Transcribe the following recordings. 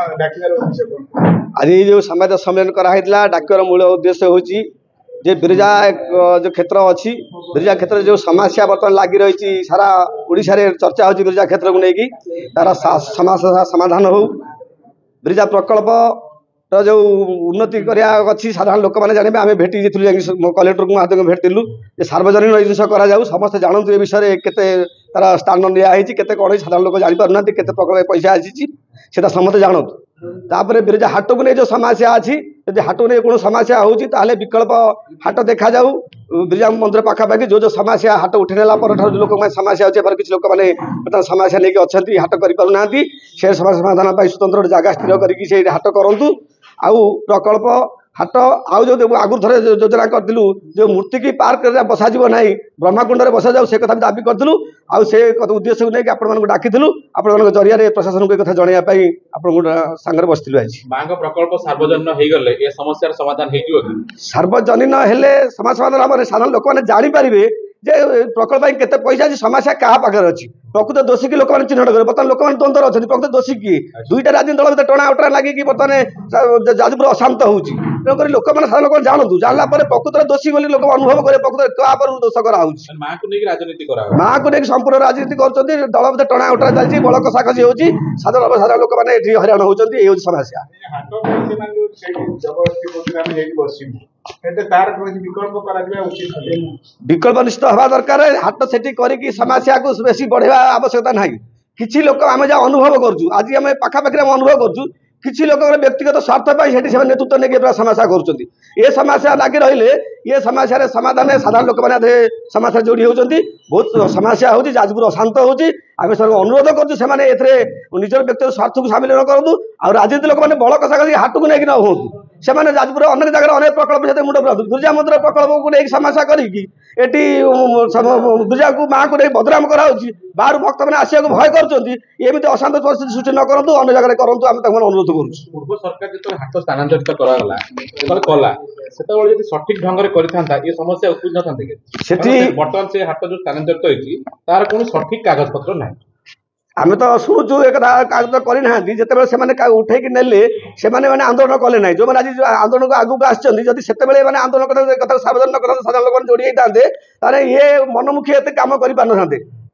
आज जो संवाद सम्मेलन कराइला डाकर मूल उद्देश्य हूँ जे बिरजा जो क्षेत्र अच्छी बिरजा क्षेत्र जो समस्या बर्तमान लगी रही सारा ओडिशा रे चर्चा हो बिरजा क्षेत्र को लेकिन तार समस्या समाधान हो बिरजा प्रकल्प जो उन्नति करिया अच्छी साधारण लोक मैंने जानवे आम भेटी कलेक्टर को हाथ भेटिलु सार्वजनिक जिन कर समस्त जानतु ए विषय केते तार स्थान नियाई केते कौन साधारण लोक जापर ना केते प्रकल्प पैसा आसी समस्त जानतु तापर बिरजा हाट को नहीं जो समस्या अच्छी यदि हाट को नहीं कौन समस्या होता विकल्प हाट देखा जाऊ बिरजा मंदिर पाखापाखि जो समस्या हाट उठे नेला लोक समस्या अच्छे किसी लोक मैंने समस्या नहीं अच्छा हाट करना से समस्या समाधान स्वतंत्र जगह स्थिर करके हाट करूँ आउ प्रकल्प हाट आउ जो आगु थे योजना करूँ जो मूर्ति की पार्क बसा ना ब्रह्मकुंड में बसा जाऊ से कथा भी दाबी करूँ आउ से उद्देश्य को लेकिन आपण डाकी आपण जरिया प्रशासन को कथा जनवाई आपको सागर बसलु आज माँ प्रकल्प सार्वजनिक हो गले ये समस्या समाधान हो सार्वजनिक हेले समस्या समाधान साधारण लोक मैंने जानीपारे जे प्रकल्प केते पैसा अच्छी समस्या क्या पाखे अच्छी प्रकृत दोषी की लोक चिन्हट करें बर्तमान लोक मैंने द्वंद्व अच्छे प्रकृत दोषी किए दुईटा राजनीति दल भर टणा उटरा लगे बर्तमान जाजपुर अशांत होती तेणुक लोक मैंने साधारण लोक जानतु जानला प्रकृत दोषी बोली लोक अनुभव करें प्रकृत क्या दोष कराऊँ माँ को लेकिन राजनीति माँ को लेकिन संपूर्ण राजनीति कर दल भर टणा उटरा चलती बल कषाकषि होती साधारण लोक मैंने हईराण होती ये समस्या विकल्प निश्चित हवा दरकार हाट से समस्या को बेसी बढ़ेवा आवश्यकता ना कि लोक आम जहाँ अनुभव करूँ आज आम पाखापाखि अनुभव करूँ किसी लोक व्यक्तिगत स्वार्थ नेतृत्व नहीं समस्या कर समस्या लगी रही ये समस्या समाधान साधारण लोक मैंने समस्या जोड़ी होती बहुत समस्या होती जाजपुर अशांत होती आम सब अनुरोध करूँ निजर व्यक्तिगत स्वार्थ को सामिल न करूँ आ राजनीति लोक मैंने बल कषाकषि हाट को लेकिन हूँ से जाजपुर अनेक जगह अनेक प्रकल्प से मुंड पुरा बिरजा मंदिर प्रकल्प को लेकिन समस्या करी बिरजा को माँ को नहीं बदनाम कराऊँ बाहर भक्त मैंने आसिया भय करमती अशांत परिस्थिति सृष्टि न करूँ अन्य जगह करूँ आम अनुरोध करूँ पूर्व सरकार जो हाट स्थानांतरित कला सठिक ढंग से करता ये समस्या उपज न बर्तमान से हाट जो स्थानांतरित होती तार कौन सठिक कागज पत्र ना आम तो शुणुचु एक कागज करना जिते से उठे ने आंदोलन कले ना जो मैंने आज आंदोलन को आगू आसते मैंने आंदोलन कथा सार्वजनिक साधारण लोक जोड़ी होते ये मनमुखी एत कम कर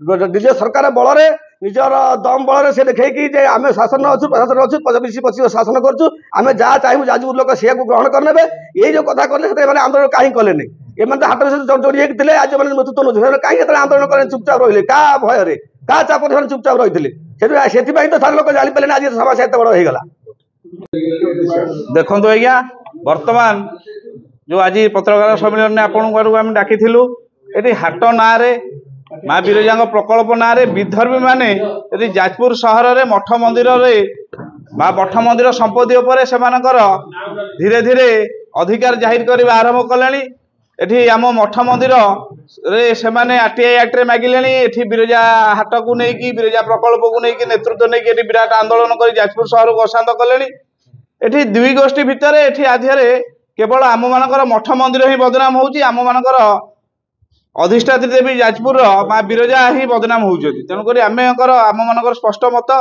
निज सरकार बल निजर दम बल से देखी आम शासन अच्छु प्रशासन अच्छु पची शासन करूँ आम जहाँ चाहूँ जाजपुर लोक सी ग्रहण करने ये जो कथा कले आंदोलन कहीं कले नहीं ये हाट जोड़ी होते आज मैंने नेतृत्व नौ कहीं आंदोलन करें चुपचाप रही क्या भय क्या चाप चुपचाप रही से तो सारे लोक जापारे आज समस्या एत बड़ होगा देखो आज्ञा बर्तमान जो आज पत्रकार सम्मेलन में आपण डाकी ये हाट ना माँ बिरजा प्रकल्प ना विधर्मी माने यदि जाजपुर सहर में मठ मंदिर मठ मंदिर संपत्ति उपर से धीरे धीरे अधिकार जाहिर करने आरंभ कले एठी आम मठ मंदिर रे सेमाने आरटीआई एक्ट रे मागिले एठी बिरजा हाट को लेकिन बिरजा प्रकल्प को लेकिन नेतृत्व नहीं एठी विराट आंदोलन कर जाजपुर सहर को अशांत कले एठी दुई गोष्ठी भितर एठी आधिरे केवल आम मानकर मठ मंदिर ही बदनाम होउची आम मानकर अधिष्ठात्री देवी जाजपुर माँ बिरजा ही बदनाम होउची तेणुक आम मानकर स्पष्ट मत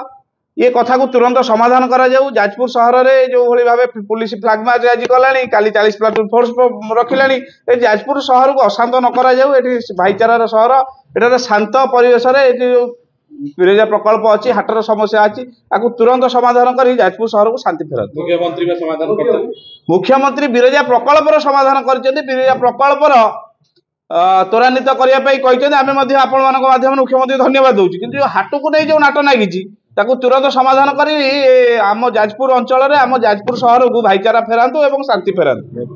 ये कथा को तुरंत समाधान करा जाऊ जाजपुर सहर में जो भाई भाव पुलिस फ्लैग मार्च आज कला 40 प्लाटून फोर्स रखिला जाजपुर सहर को अशांत न करा जाऊ ये भाईचारार सहर एटार शांत परिवेश बिरजा प्रकल्प अच्छी हाटर समस्या अच्छी तुरंत समाधान कर जाजपुर सहर को शांति फेर मुख्यमंत्री बिरजा प्रकल्प समाधान कर बिरजा प्रकल्प त्वरान्वित करने आम माध्यम मुख्यमंत्री धन्यवाद दूसरी कि हाट को नहीं जो नाट नागी तुरंत समाधान कर आम जाजपुर अंचल आम जाजपुर सहर को भाईचारा फेरातु और शांति फेरातु।